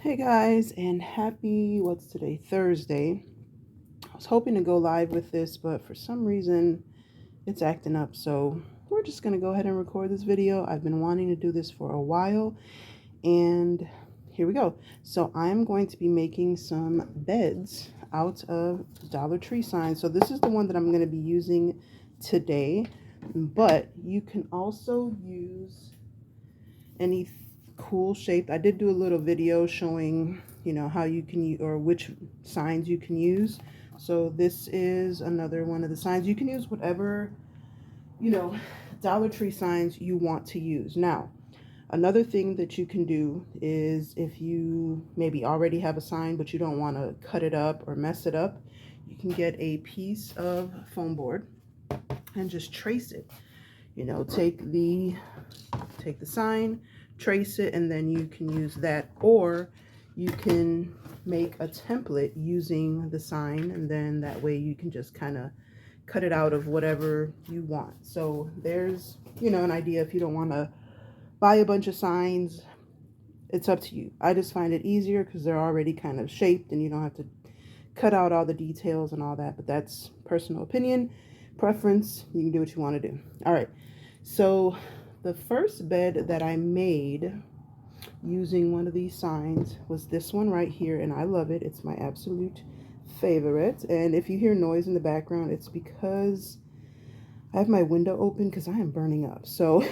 Hey guys, and happy, what's today? Thursday. I was hoping to go live with this, but for some reason it's acting up. So we're just going to go ahead and record this video. I've been wanting to do this for a while, and here we go. So I'm going to be making some beds out of Dollar Tree signs. So this is the one that I'm going to be using today, but you can also use any cool shape. I did do a little video showing, how you can use or which signs you can use. So this is another one of the signs. You can use whatever, you know, Dollar Tree signs you want to use. Now, another thing that you can do is if you maybe already have a sign but you don't want to cut it up or mess it up, you can get a piece of foam board and just trace it. Take the sign, trace it, and then you can use that, or you can make a template using the sign, and then that way you can just kind of cut it out of whatever you want. So there's, an idea. If you don't want to buy a bunch of signs, it's up to you. I just find it easier because they're already kind of shaped and you don't have to cut out all the details and all that, but that's personal opinion, preference. You can do what you want to do. All right, so the first bed that I made using one of these signs was this one right here, and I love it. It's my absolute favorite. And if you hear noise in the background, it's because I have my window open because I am burning up. So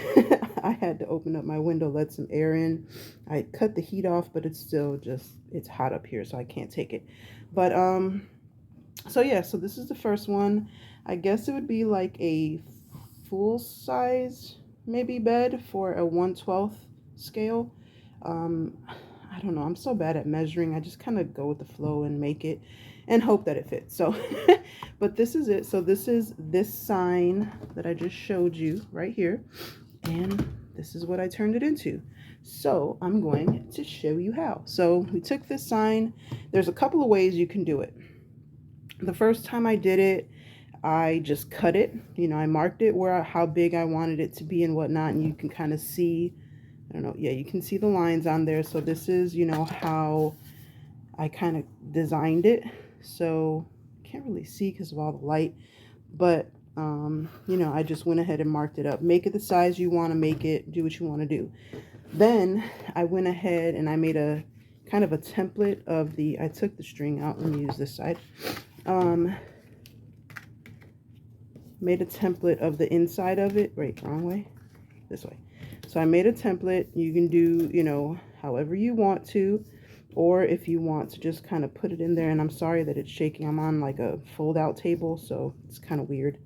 I had to open up my window, let some air in. I cut the heat off, but it's still it's hot up here, so I can't take it. But so yeah, so this is the first one. I guess it would be like a full size maybe bed for a 1/12 scale. I don't know, I'm so bad at measuring. I just kind of go with the flow and make it and hope that it fits. So but this is it. So this is this sign that I just showed you right here, and this is what I turned it into. So I'm going to show you how. So we took this sign. There's a couple of ways you can do it. The first time I did it, I just cut it. I marked it how big I wanted it to be and whatnot, and you can kind of see, I don't know, yeah, you can see the lines on there. So this is, how I kind of designed it. So can't really see because of all the light, but I just went ahead and marked it up. Make it the size you want to make it, do what you want to do. Then I went ahead and I made a kind of a template of I took the string out. Let me use this side. Made a template of the inside of it. Wait, wrong way, this way. So I made a template. You can do, however you want to, or if you want to just kind of put it in there. And I'm sorry that it's shaking. I'm on like a fold out table, so it's kind of weird.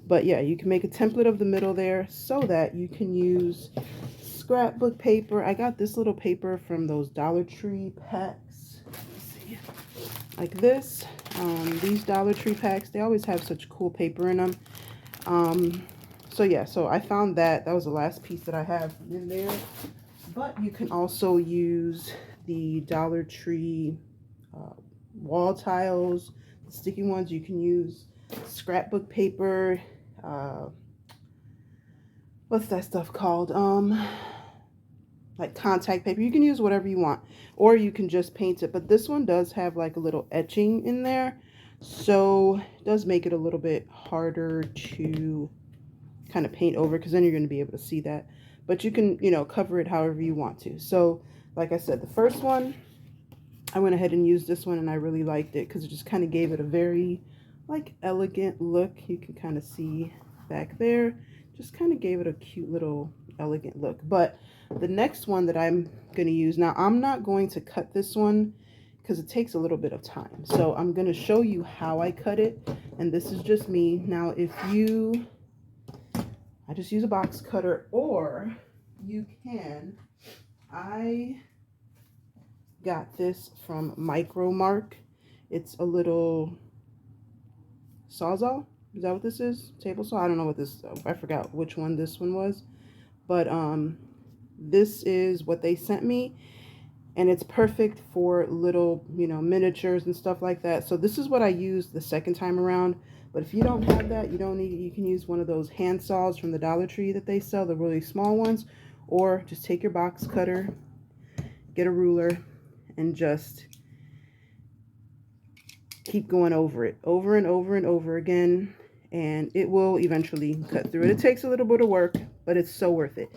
But yeah, you can make a template of the middle there so that you can use scrapbook paper. I got this little paper from those Dollar Tree packs. Let's see, like this. These Dollar Tree packs, they always have such cool paper in them. So yeah, so I found that was the last piece that I have in there. But you can also use the Dollar Tree wall tiles, the sticky ones. You can use scrapbook paper. What's that stuff called? Like contact paper. You can use whatever you want, or you can just paint it. But this one does have like a little etching in there, so it does make it a little bit harder to kind of paint over, because then you're going to be able to see that. But you can, cover it however you want to. So like I said, the first one, I went ahead and used this one, and I really liked it because it just kind of gave it a very like elegant look. You can kind of see back there, just kind of gave it a cute little elegant look. But the next one that I'm going to use, now I'm not going to cut this one because it takes a little bit of time. So I'm going to show you how I cut it, and this is just me. Now I just use a box cutter, or you can, I got this from Micro Mark. It's a little sawzall. Is that what this is? Table saw? I don't know what this, I forgot which one this one was. But this is what they sent me, and it's perfect for little, miniatures and stuff like that. So this is what I used the second time around. But if you don't have that, you don't need it. You can use one of those hand saws from the Dollar Tree that they sell, the really small ones, or just take your box cutter, get a ruler, and just keep going over it over and over and over again, and it will eventually cut through it. It takes a little bit of work, but it's so worth it.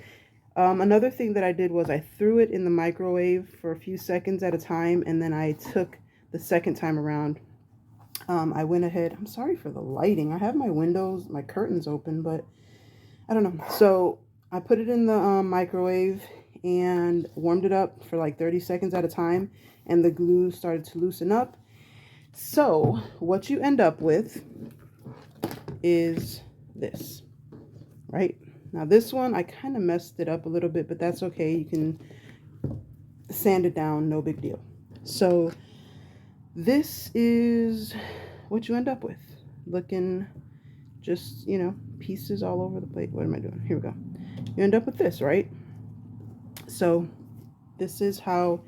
Another thing that I did was I threw it in the microwave for a few seconds at a time, and then I took the second time around. I went ahead, I'm sorry for the lighting. I have my windows, my curtains open, but I don't know. So I put it in the microwave and warmed it up for like 30 seconds at a time, and the glue started to loosen up. So what you end up with is this, right? Now this one, I kind of messed it up a little bit, but that's okay. You can sand it down, no big deal. So this is what you end up with. Looking just, you know, pieces all over the plate. What am I doing? Here we go. You end up with this, right? So this is how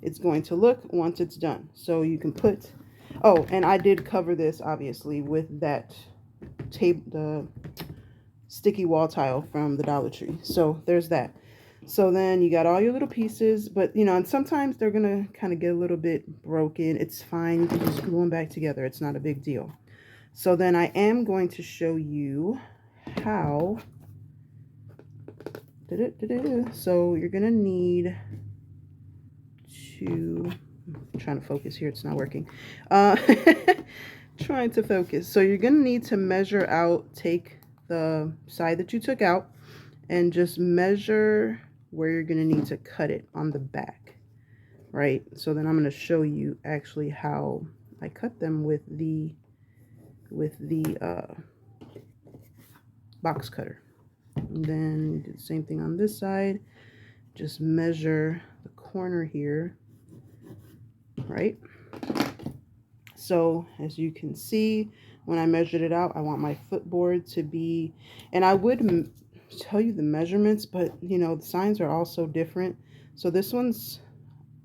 it's going to look once it's done. So you can put, oh, and I did cover this obviously with that tape, the sticky wall tile from the Dollar Tree. So there's that. So then you got all your little pieces, but you know, and sometimes they're gonna kind of get a little bit broken. It's fine, you can just glue them back together. It's not a big deal. So then I am going to show you how. So you're gonna need to, I'm trying to focus here, it's not working. Trying to focus. So you're gonna need to measure out, take the side that you took out and just measure where you're gonna need to cut it on the back, right? So then I'm gonna show you actually how I cut them with the box cutter. And then do the same thing on this side. Just measure the corner here, right? So as you can see, when I measured it out, I want my footboard to be, and I would tell you the measurements, but you know, the signs are also different. So this one's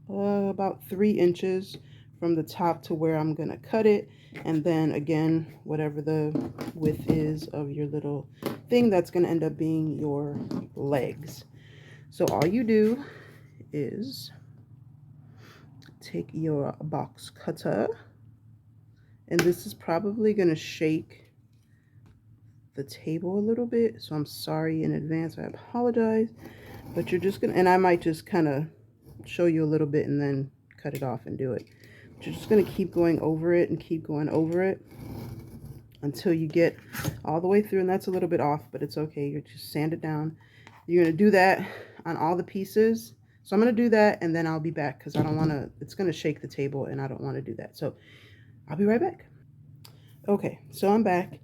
about 3 inches from the top to where I'm gonna cut it. And then again, whatever the width is of your little thing, that's gonna end up being your legs. So all you do is take your box cutter, and this is probably gonna shake the table a little bit, so I'm sorry in advance, I apologize. But you're just gonna, and I might just kind of show you a little bit and then cut it off and do it. But you're just gonna keep going over it and keep going over it until you get all the way through. And that's a little bit off, but it's okay. You just sand it down. You're gonna do that on all the pieces. So I'm gonna do that and then I'll be back because I don't want to, it's gonna shake the table and I don't want to do that. So I'll be right back. Okay, so I'm back,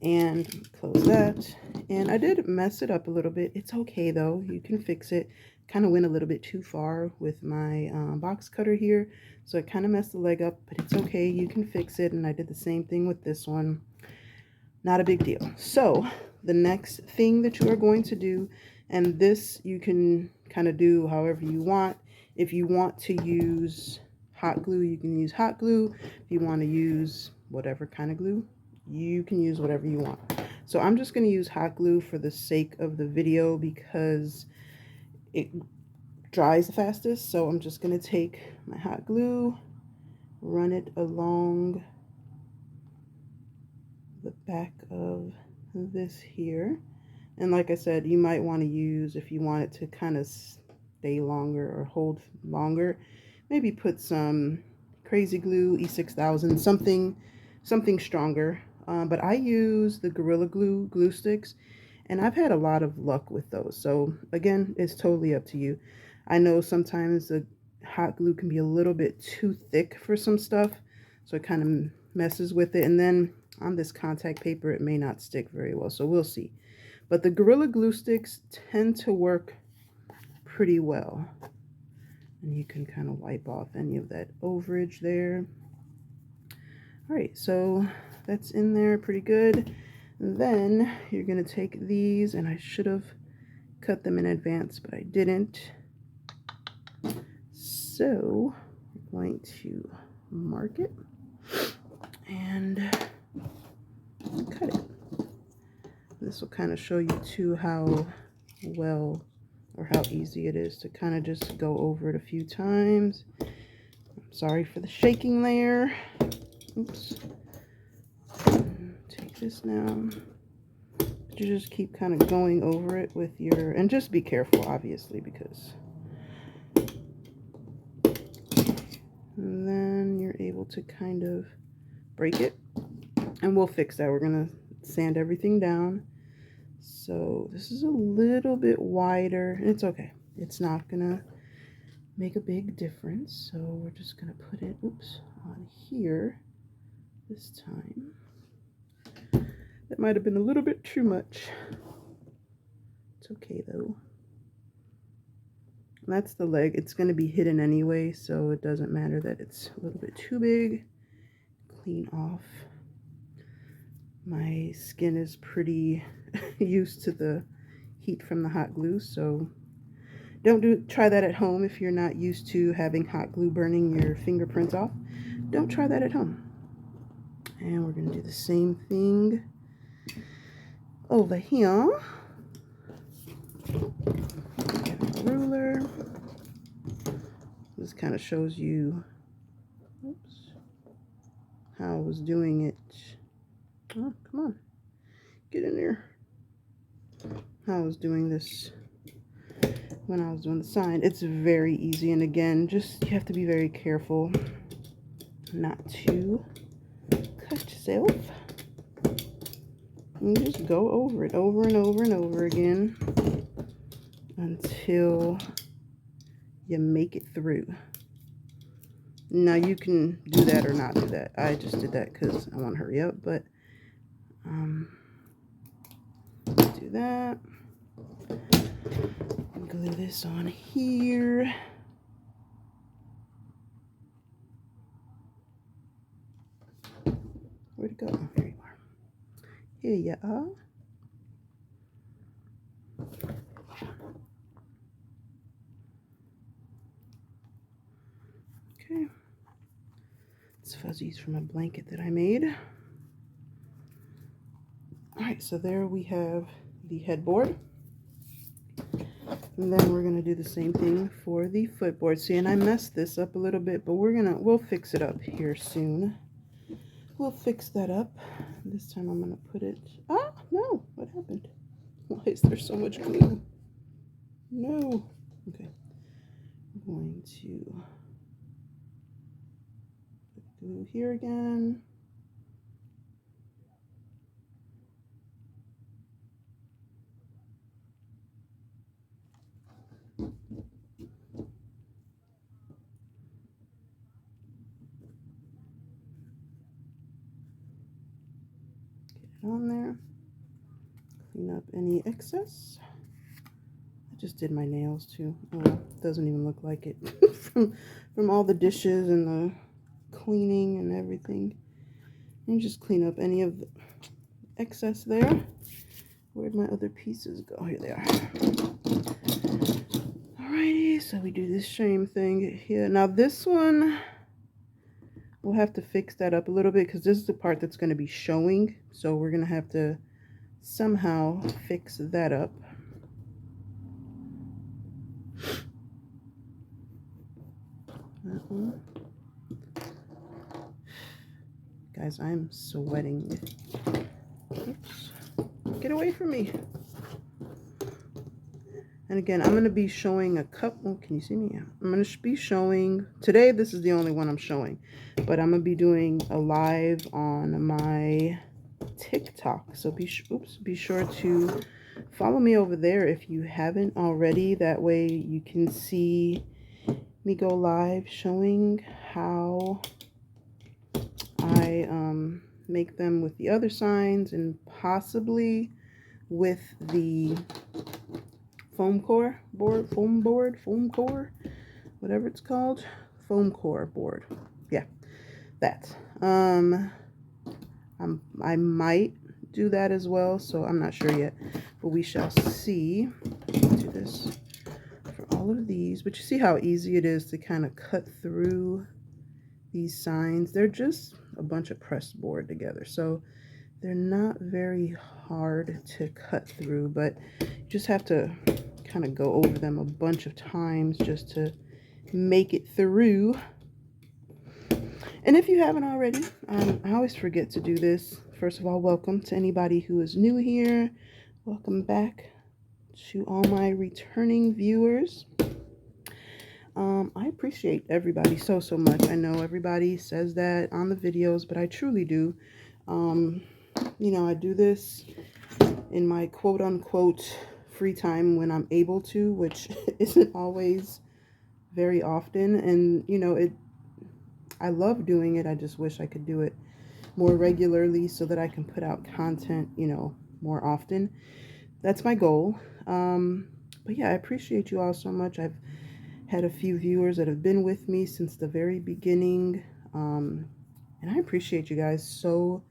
and close that. And I did mess it up a little bit. It's okay though, you can fix it. Kind of went a little bit too far with my box cutter here, so it kind of messed the leg up, but it's okay, you can fix it. And I did the same thing with this one. Not a big deal. So the next thing that you are going to do, and this you can kind of do however you want. If you want to use hot glue, you can use hot glue. If you want to use whatever kind of glue, you can use whatever you want. So I'm just going to use hot glue for the sake of the video because it dries the fastest. So I'm just going to take my hot glue, run it along the back of this here. And like I said, you might want to use, if you want it to kind of stay longer or hold longer, maybe put some crazy glue, E6000, something stronger. But I use the Gorilla Glue sticks, and I've had a lot of luck with those. So again, it's totally up to you. I know sometimes the hot glue can be a little bit too thick for some stuff, so it kind of messes with it. And then on this contact paper, it may not stick very well, so we'll see. But the Gorilla Glue sticks tend to work pretty well. And you can kind of wipe off any of that overage there. All right, so that's in there pretty good. And then you're gonna take these, and I should have cut them in advance, but I didn't. So I'm going to mark it and cut it. This will kind of show you too how well or how easy it is to kind of just go over it a few times Sorry for the shaking there. Oops. Take this now. You just keep kind of going over it with your, and just be careful, obviously, because, and then you're able to kind of break it, and we'll fix that. We're gonna sand everything down. So this is a little bit wider. It's okay. It's not gonna make a big difference. So we're just gonna put it, oops, on here this time. That might have been a little bit too much. It's okay though. And that's the leg. It's going to be hidden anyway, so it doesn't matter that it's a little bit too big. Clean off. My skin is pretty used to the heat from the hot glue, so try that at home if you're not used to having hot glue burning your fingerprints off. Don't try that at home. And we're going to do the same thing over here. Get a ruler. This kind of shows you, oops, how I was doing it. Oh, come on, get in there. How I was doing this when I was doing the sign. It's very easy, and again, just you have to be very careful not to cut yourself. And just go over it over and over and over again until you make it through. Now you can do that or not do that. I just did that because I want to hurry up, but do that. Glue this on here. Where'd it go? Oh, here you are. Here you are. Okay. It's fuzzies from a blanket that I made. Alright, so there we have the headboard. And then we're going to do the same thing for the footboard. See, and I messed this up a little bit, but we'll fix it up here soon. We'll fix that up. This time I'm going to put it, no, what happened? Why is there so much glue? No. Okay. I'm going to put glue here again. On there, clean up any excess. I just did my nails too. Oh, it doesn't even look like it from all the dishes and the cleaning and everything. And just clean up any of the excess there. Where'd my other pieces go? Here they are. Alrighty, so we do this same thing here. Now this one, we'll have to fix that up a little bit because this is the part that's going to be showing. So we're going to have to somehow fix that up. That one. Guys, I'm sweating. Oops. Get away from me. And again, I'm going to be showing a couple. Can you see me? Yeah. I'm going to be showing, today this is the only one I'm showing, but I'm going to be doing a live on my TikTok. So be sure to follow me over there if you haven't already. That way you can see me go live showing how I make them with the other signs and possibly with the foam core, whatever it's called, foam core board. Yeah, that. I might do that as well, so I'm not sure yet, but we shall see. I'll do this for all of these, but you see how easy it is to kind of cut through these signs. They're just a bunch of pressed board together, so they're not very hard to cut through, but you just have to kind of go over them a bunch of times just to make it through. And if you haven't already, I always forget to do this. First of all, welcome to anybody who is new here. Welcome back to all my returning viewers. I appreciate everybody so much. I know everybody says that on the videos, but I truly do. You know, I do this in my quote-unquote free time when I'm able to, which isn't always very often. And, you know, I love doing it. I just wish I could do it more regularly so that I can put out content, you know, more often. That's my goal. But yeah, I appreciate you all so much. I've had a few viewers that have been with me since the very beginning. And I appreciate you guys so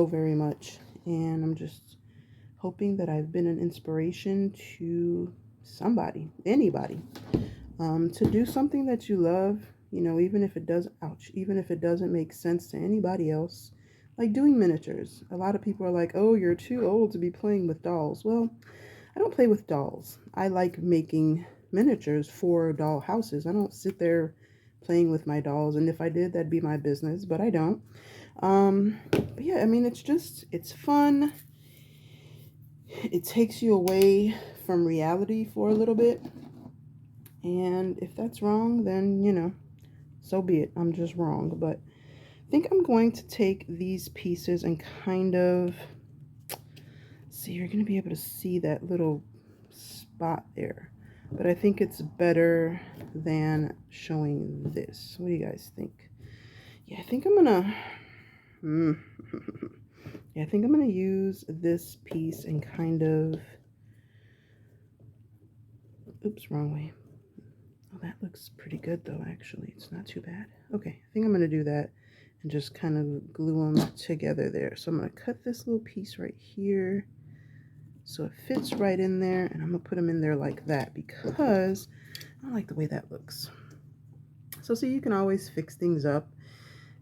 very much. And I'm just hoping that I've been an inspiration to somebody, anybody, to do something that you love, you know, even if it doesn't, even if it doesn't make sense to anybody else, like doing miniatures. A lot of people are like, oh, you're too old to be playing with dolls. Well, I don't play with dolls. I like making miniatures for doll houses. I don't sit there playing with my dolls, and if I did, that'd be my business, but I don't. But yeah, I mean, it's fun. It takes you away from reality for a little bit. And if that's wrong, then, you know, so be it. I'm just wrong. But I think I'm going to take these pieces and kind of see, you're going to be able to see that little spot there. But I think it's better than showing this. What do you guys think? Yeah, I think I'm going to... Yeah, I think I'm going to use this piece and kind of... Oops, wrong way. Oh, that looks pretty good though, actually. It's not too bad. Okay, I think I'm going to do that and just kind of glue them together there. So I'm going to cut this little piece right here so it fits right in there, and I'm going to put them in there like that because I don't like the way that looks. So see, you can always fix things up,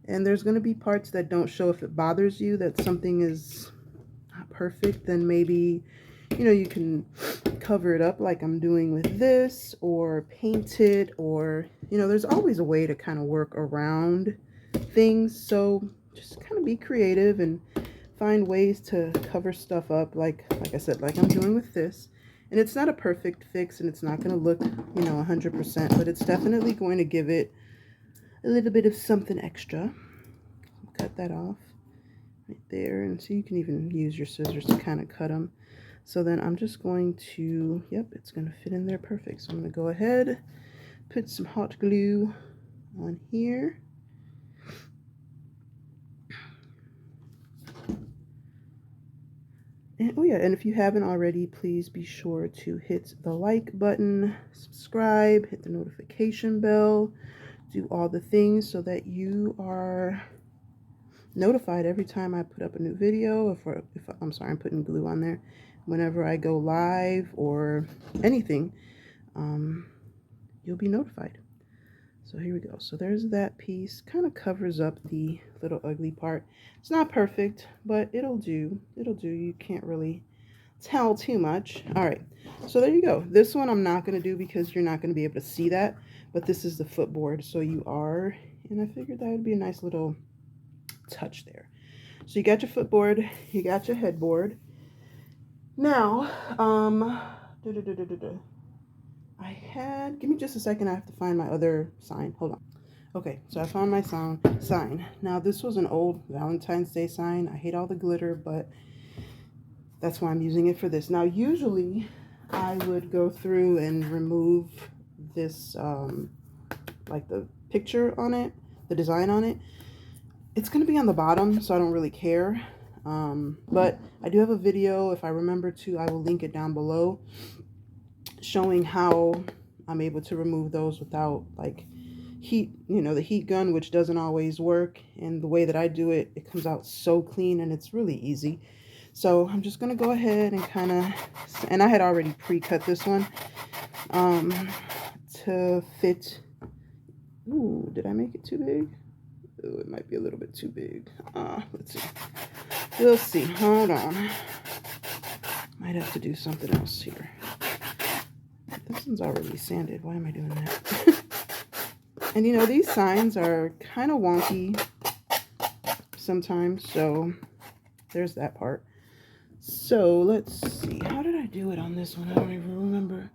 and there's going to be parts that don't show. If it bothers you that something is not perfect, then maybe, you know, you can cover it up like I'm doing with this, or paint it, or, you know, there's always a way to kind of work around things. So just kind of be creative and find ways to cover stuff up, like I said, like I'm doing with this. And it's not a perfect fix, and it's not going to look, you know, 100%, but it's definitely going to give it a little bit of something extra. Cut that off right there, and so you can even use your scissors to kind of cut them. So then I'm just going to, yep, it's going to fit in there perfect. So I'm going to go ahead, put some hot glue on here. And, oh yeah, and if you haven't already, please be sure to hit the like button, subscribe, hit the notification bell, do all the things so that you are notified every time I put up a new video. If I'm sorry, I'm putting glue on there. Whenever I go live or anything, you'll be notified. So here we go. So there's that piece. Kind of covers up the little ugly part. It's not perfect, but it'll do. It'll do. You can't really tell too much. All right. So there you go. This one I'm not going to do because you're not going to be able to see that. But this is the footboard. So you are. And I figured that would be a nice little touch there. So you got your footboard. You got your headboard. Now, give me just a second. I have to find my other sign. Hold on. Okay, so I found my sign. Now, this was an old Valentine's Day sign. I hate all the glitter, but that's why I'm using it for this. Now, usually I would go through and remove this, like the picture on it, the design on it. It's going to be on the bottom, so I don't really care. But I do have a video. If I remember to, I will link it down below, showing how I'm able to remove those without like heat, you know, the heat gun, which doesn't always work. And the way that I do it, it comes out so clean and it's really easy. So I'm just going to go ahead and kind of, and I had already pre-cut this one to fit. Ooh, did I make it too big? Oh, it might be a little bit too big. Let's see. We'll see. Hold on. Might have to do something else here. This one's already sanded. Why am I doing that? And you know, these signs are kind of wonky sometimes, so there's that part. So let's see, how did I do it on this one? I don't even remember.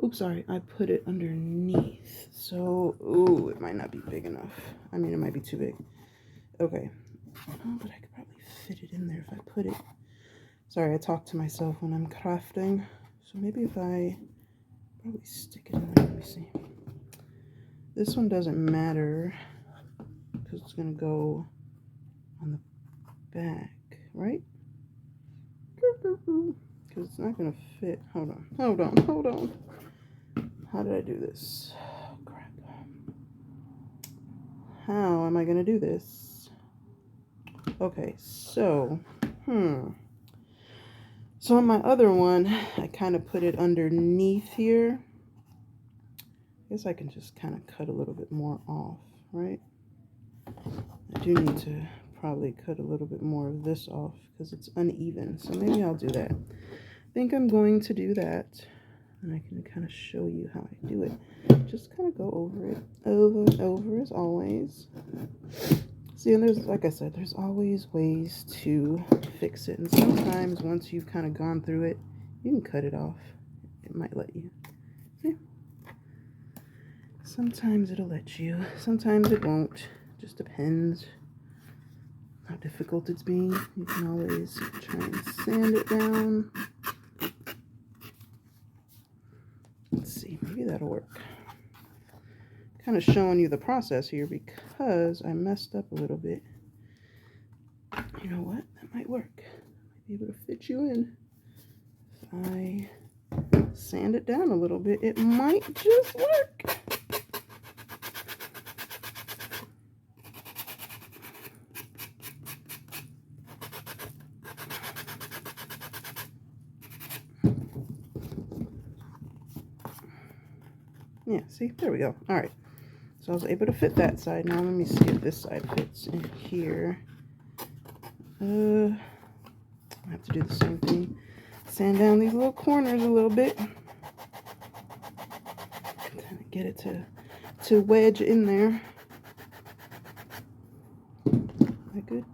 Oops, sorry, I put it underneath. So, ooh, it might not be big enough. I mean, it might be too big. Okay. Oh, but I could probably fit it in there if I put it. Sorry, I talk to myself when I'm crafting. So maybe if I probably stick it in there. Let me see. This one doesn't matter because it's going to go on the back, right? Because it's not going to fit. Hold on. How did I do this? Oh, crap. How am I going to do this? Okay, so, So on my other one, I kind of put it underneath here. I guess I can just kind of cut a little bit more off, right? I do need to probably cut a little bit more of this off because it's uneven. So maybe I'll do that. I think I'm going to do that. And I can kind of show you how I do it. Just kind of go over it, over and over as always. See, and there's, like I said, there's always ways to fix it. And sometimes once you've kind of gone through it, you can cut it off. It might let you. Yeah. Sometimes it'll let you. Sometimes it won't. Just depends how difficult it's being. You can always try and sand it down. Let's see, maybe that'll work. Kind of showing you the process here because I messed up a little bit. You know what? That might work. Might be able to fit you in. If I sand it down a little bit, it might just work. Yeah, see, there we go. All right, so I was able to fit that side. Now let me see if this side fits in here. I have to do the same thing. Sand down these little corners a little bit. Kind of get it to wedge in there. Is that good?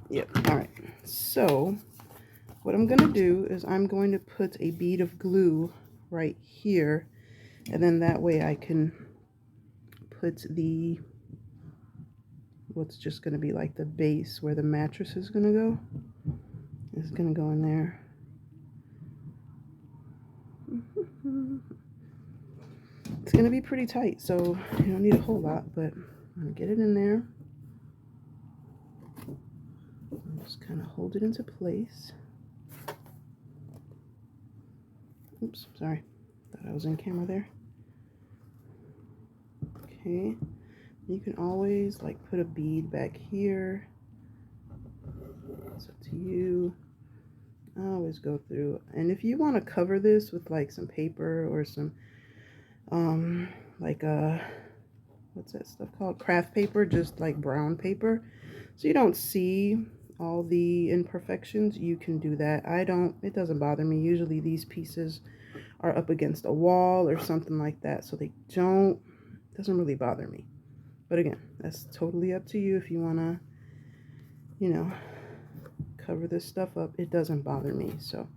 Yep. All right. So what I'm going to do is I'm going to put a bead of glue right here, and then that way I can put the what's just going to be like the base where the mattress is going to go. It's going to go in there. It's going to be pretty tight, so you don't need a whole lot, but I'm going to get it in there and just kind of hold it into place. Oops, sorry, thought I was in camera there. Okay, you can always like put a bead back here. It's up to you. I always go through, and if you want to cover this with like some paper or some like what's that stuff called, craft paper, just like brown paper, so you don't see all the imperfections, you can do that. It doesn't bother me. Usually these pieces are up against a wall or something like that, so it doesn't really bother me. But again, that's totally up to you. If you want to, you know, cover this stuff up, it doesn't bother me. So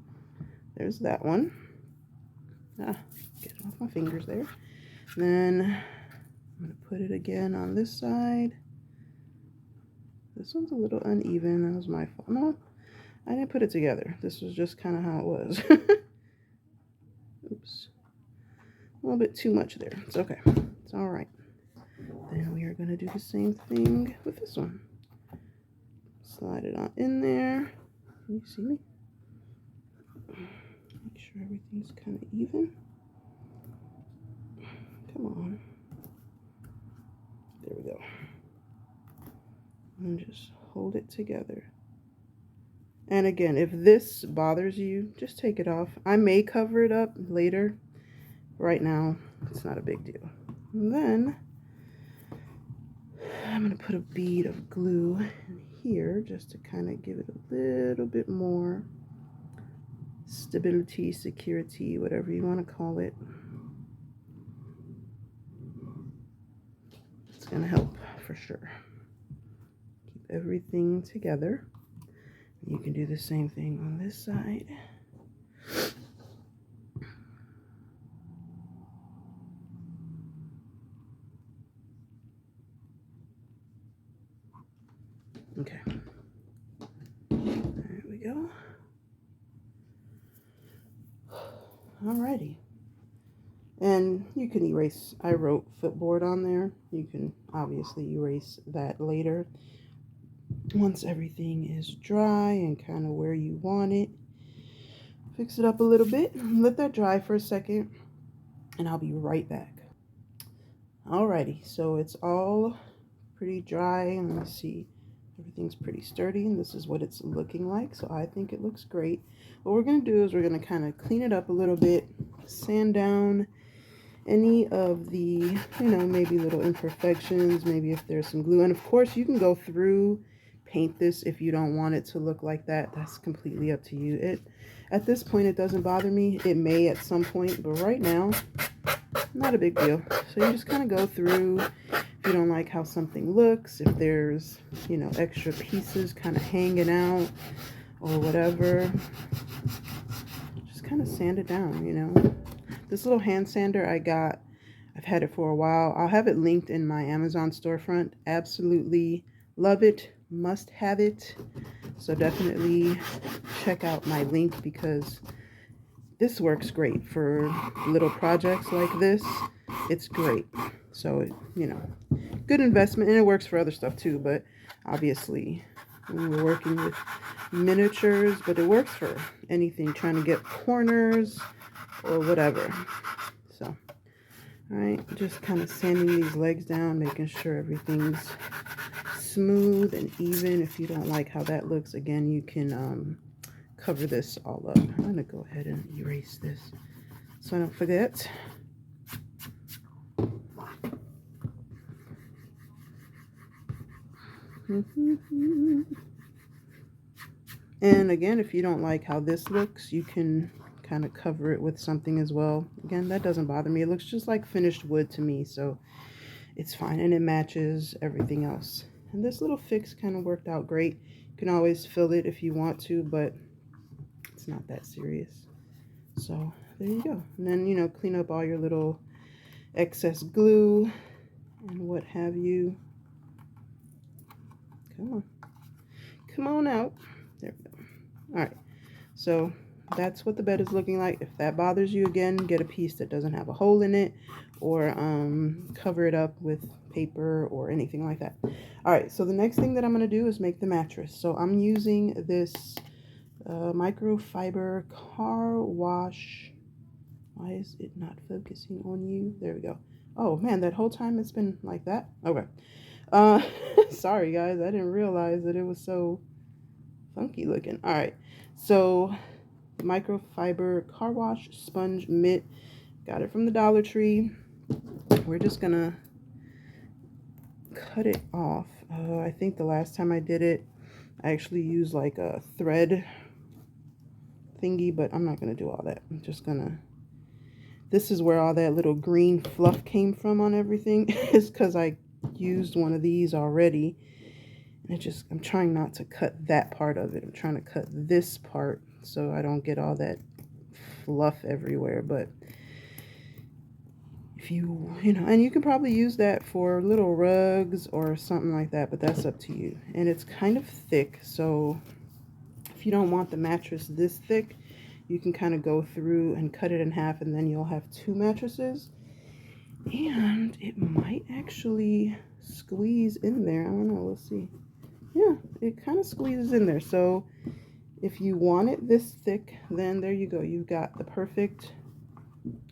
there's that one. Get it off my fingers there. Then I'm going to put it again on this side. This one's a little uneven. That was my fault. No, I didn't put it together. This was just kind of how it was. Oops. A little bit too much there. It's okay. It's all right. Then we are going to do the same thing with this one. Slide it on in there. Can you see me? Make sure everything's kind of even. Come on. There we go. And just hold it together. And again, if this bothers you, just take it off. I may cover it up later. Right now, it's not a big deal. And then I'm going to put a bead of glue in here just to kind of give it a little bit more stability, security, whatever you want to call it. gonna help for sure. Keep everything together. You can do the same thing on this side. Okay. There we go. Alrighty. And you can erase, I wrote footboard on there. You can obviously erase that later. Once everything is dry and kind of where you want it, fix it up a little bit. Let that dry for a second and I'll be right back. Alrighty, so it's all pretty dry. And let's see, everything's pretty sturdy and this is what it's looking like. So I think it looks great. What we're going to do is we're going to kind of clean it up a little bit, sand down any of the, maybe little imperfections, maybe if there's some glue. And of course you can go through, paint this if you don't want it to look like that. That's completely up to you. At this point it doesn't bother me. It may at some point, but right now not a big deal. So you just kind of go through. If you don't like how something looks, if there's extra pieces kind of hanging out or whatever, just kind of sand it down. This little hand sander I got, I've had it for a while. I'll have it linked in my Amazon storefront. Absolutely love it, must have it. So definitely check out my link because this works great for little projects like this. It's great. So, good investment, and it works for other stuff too, but obviously when we're working with miniatures, but it works for anything, trying to get corners or whatever. So, all right, just kind of sanding these legs down, making sure everything's smooth and even. If you don't like how that looks, again, you can cover this all up. I'm gonna go ahead and erase this so I don't forget. And again, if you don't like how this looks, you can kind of cover it with something as well. Again, that doesn't bother me. It looks just like finished wood to me, so it's fine, and it matches everything else. And this little fix kind of worked out great. You can always fill it if you want to, but it's not that serious. So there you go. And then, clean up all your little excess glue and what have you. Come on out. There we go. All right, so that's what the bed is looking like. If that bothers you, again, get a piece that doesn't have a hole in it, or cover it up with paper or anything like that. All right, so the next thing that I'm going to do is make the mattress. So I'm using this microfiber car wash. Why is it not focusing on you? There we go. Oh man, that whole time it's been like that. Okay. Sorry guys, I didn't realize that it was so funky looking. All right, so microfiber car wash sponge mitt, got it from the Dollar Tree. We're just gonna cut it off. I think the last time I did it, I actually used like a thread thingy, but I'm not gonna do all that. I'm just gonna, this is where all that little green fluff came from on everything. It's because I used one of these already, and I'm trying not to cut that part of it. I'm trying to cut this part so I don't get all that fluff everywhere. But if and you can probably use that for little rugs or something like that, but that's up to you. And it's kind of thick, so if you don't want the mattress this thick, you can kind of go through and cut it in half, and then you'll have two mattresses. And it might actually squeeze in there. I don't know, let's see. Yeah, it kind of squeezes in there. So if you want it this thick, then there you go. You've got the perfect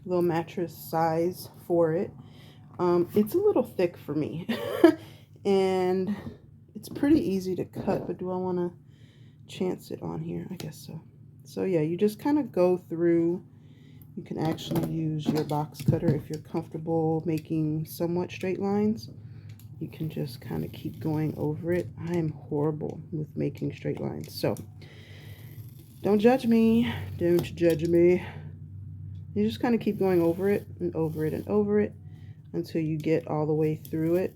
little mattress size for it. It's a little thick for me. And it's pretty easy to cut, but do I want to chance it on here? I guess so. So yeah, you just kind of go through. You can actually use your box cutter if you're comfortable making somewhat straight lines. You can just kind of keep going over it. I am horrible with making straight lines, so don't judge me. Don't judge me. You just kind of keep going over it and over it and over it until you get all the way through it.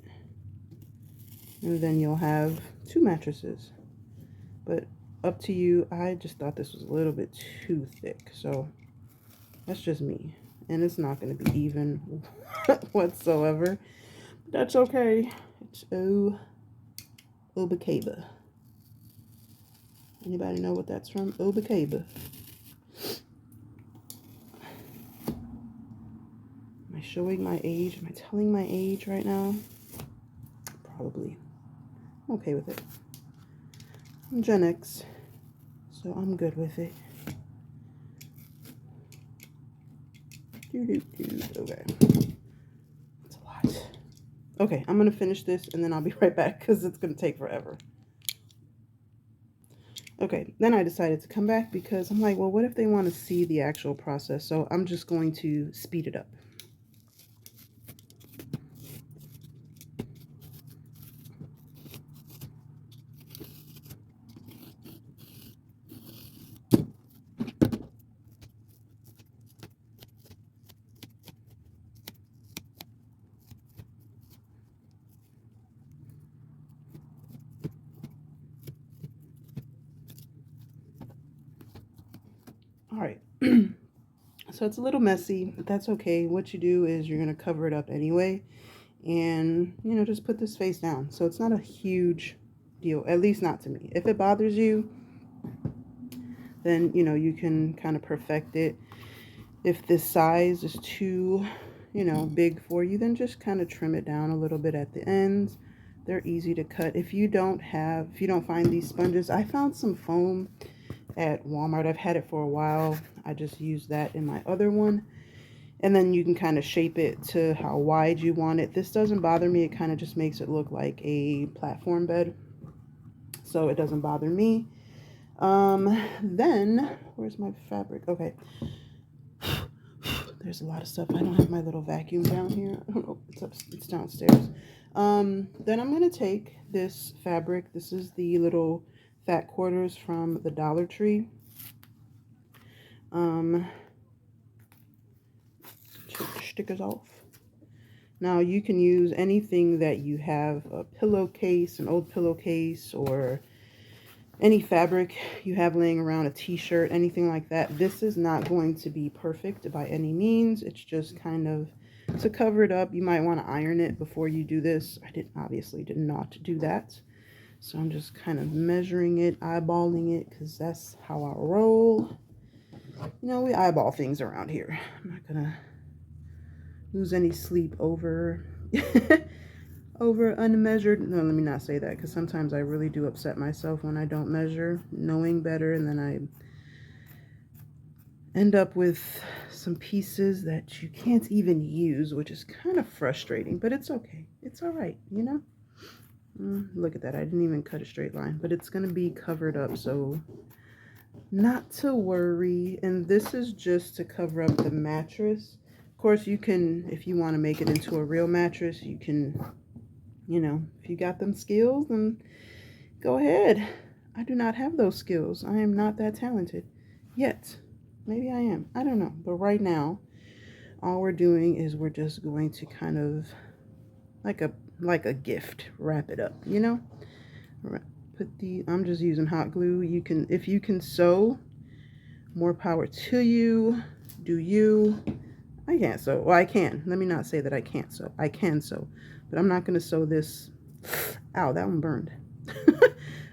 And then you'll have 2 mattresses. But up to you. I just thought this was a little bit too thick. So that's just me. And it's not going to be even whatsoever. That's okay. It's Obakaba. Anybody know what that's from? Obakaba. Am I showing my age? Am I telling my age right now? Probably. I'm okay with it. I'm Gen X, so I'm good with it. Okay. That's a lot. Okay, I'm going to finish this and then I'll be right back because it's going to take forever. Okay, then I decided to come back because I'm like, well, what if they want to see the actual process? So I'm just going to speed it up. All right. So it's a little messy, but that's okay. What you do is you're going to cover it up anyway. And, you know, just put this face down. So it's not a huge deal, at least not to me. If it bothers you, then, you know, you can kind of perfect it. If this size is too, you know, big for you, then just kind of trim it down a little bit at the ends. They're easy to cut. If you don't find these sponges, I found some foam at Walmart. I've had it for a while. I just use that in my other one. And then you can kind of shape it to how wide you want it. This doesn't bother me. It kind of just makes it look like a platform bed. So it doesn't bother me. Then, where's my fabric? Okay. There's a lot of stuff. I don't have my little vacuum down here. I don't know. It's downstairs. Then I'm going to take this fabric. This is the little fat quarters from the Dollar Tree. Take the stickers off. Now you can use anything that you have, a pillowcase, an old pillowcase, or any fabric you have laying around, a t-shirt, anything like that. This is not going to be perfect by any means. It's just kind of to cover it up. You might want to iron it before you do this. I obviously did not do that. So I'm just kind of measuring it, eyeballing it, because that's how I roll. You know, we eyeball things around here. I'm not gonna lose any sleep over over unmeasured. No, let me not say that, because sometimes I really do upset myself when I don't measure, knowing better, and then I end up with some pieces that you can't even use, which is kind of frustrating, but it's okay. It's all right, you know? Look at that. I didn't even cut a straight line, but it's going to be covered up, so not to worry. And this is just to cover up the mattress. Of course, you can, if you want to make it into a real mattress, you can, you know, if you got them skills, then go ahead. I do not have those skills. I am not that talented yet. Maybe I am. I don't know. But right now, all we're doing is we're just going to kind of like a gift, wrap it up, you know? I'm just using hot glue. You can, if you can sew, more power to you. Do you? I can't sew. Well, I can. Let me not say that I can't sew. I can sew, but I'm not going to sew this. Ow, that one burned.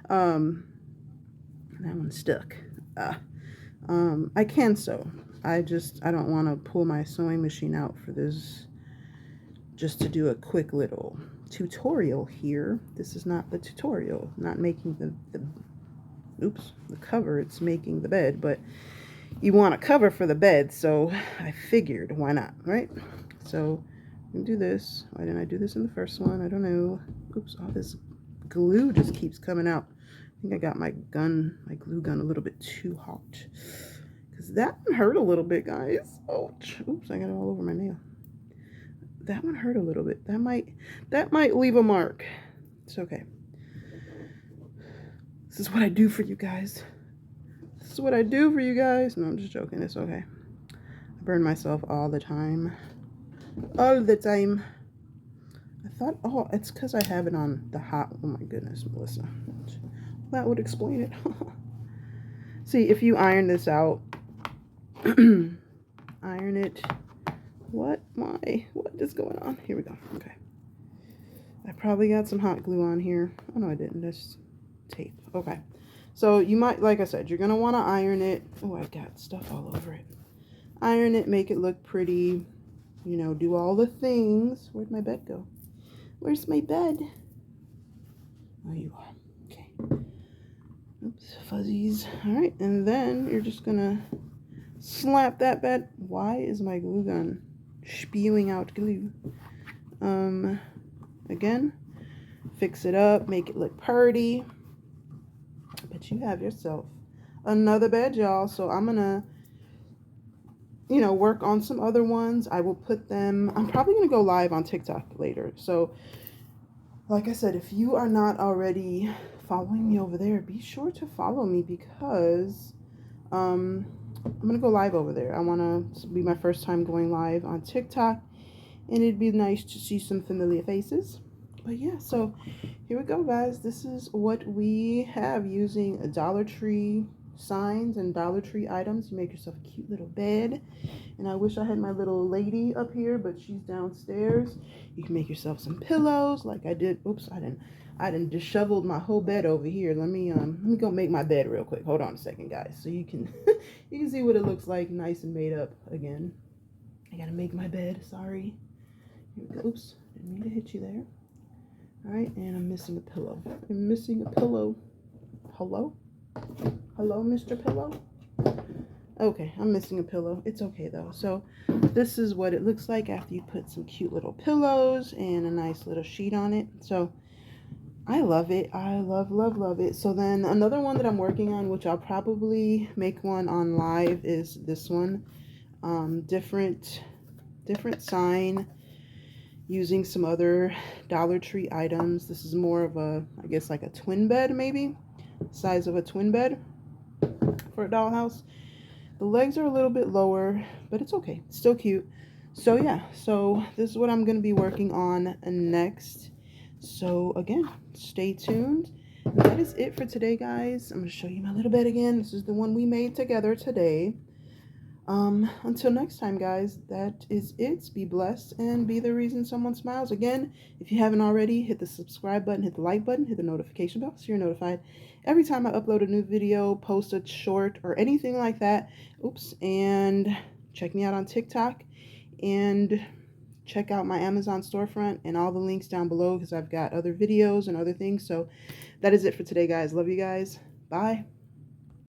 That one stuck. I can sew. I don't want to pull my sewing machine out for this, just to do a quick little tutorial here. This is not the tutorial. I'm not making the cover. It's making the bed, but you want a cover for the bed, so I figured, why not, right? So I'm gonna do this. Why didn't I do this in the first one? I don't know. Oops, all this glue just keeps coming out. I think I got my glue gun a little bit too hot, because that one hurt a little bit, guys. Ouch. Oops, I got it all over my nail. That one hurt a little bit. That might leave a mark. It's okay. This is what I do for you guys. This is what I do for you guys. No, I'm just joking. It's okay. I burn myself all the time. All the time. I thought, oh, it's because I have it on the hot. Oh my goodness, Melissa. That would explain it. See, if you iron this out, iron it. What is going on? Here we go. Okay. I probably got some hot glue on here. Oh no, I didn't. That's tape. Okay. So you might, like I said, you're going to want to iron it. Oh, I've got stuff all over it. Iron it, make it look pretty, you know, do all the things. Where'd my bed go? Where's my bed? Oh, you are. Okay. Oops, fuzzies. All right, and then you're just going to slap that bed. Why is my glue gun spewing out glue? Again, fix it up, make it look pretty. But you have yourself another bed, y'all. So I'm gonna, you know, work on some other ones. I will put them, I'm probably gonna go live on TikTok later. So like I said, if you are not already following me over there, be sure to follow me, because I'm gonna go live over there. I want to be my first time going live on TikTok, and it'd be nice to see some familiar faces. But yeah, so here we go, guys. This is what we have using a Dollar Tree signs and Dollar Tree items. You make yourself a cute little bed. And I wish I had my little lady up here, but she's downstairs. You can make yourself some pillows like I did. Oops, I didn't disheveled my whole bed over here. Let me go make my bed real quick. Hold on a second, guys, so you can you can see what it looks like, nice and made up again. I gotta make my bed. Sorry. Here we go. Oops, didn't mean to hit you there. All right, and I'm missing a pillow. I'm missing a pillow. Hello? Hello, Mr. Pillow? Okay, I'm missing a pillow. It's okay, though. So this is what it looks like after you put some cute little pillows and a nice little sheet on it. So I love it. I love it. So then another one that I'm working on, which I'll probably make one on live, is this one. Different sign, using some other Dollar Tree items. This is more of a, I guess, like a twin bed, maybe size of a twin bed for a dollhouse. The legs are a little bit lower, but it's okay, it's still cute. So yeah, so this is what I'm going to be working on next. So again, stay tuned. That is it for today, guys. I'm going to show you my little bed again. This is the one we made together today. Until next time, guys, that is it. Be blessed and be the reason someone smiles. Again, if you haven't already, hit the subscribe button, hit the like button, hit the notification bell so you're notified every time I upload a new video, post a short, or anything like that. Oops. And check me out on TikTok, and check out my Amazon storefront and all the links down below, because I've got other videos and other things. So that is it for today, guys. Love you guys. Bye.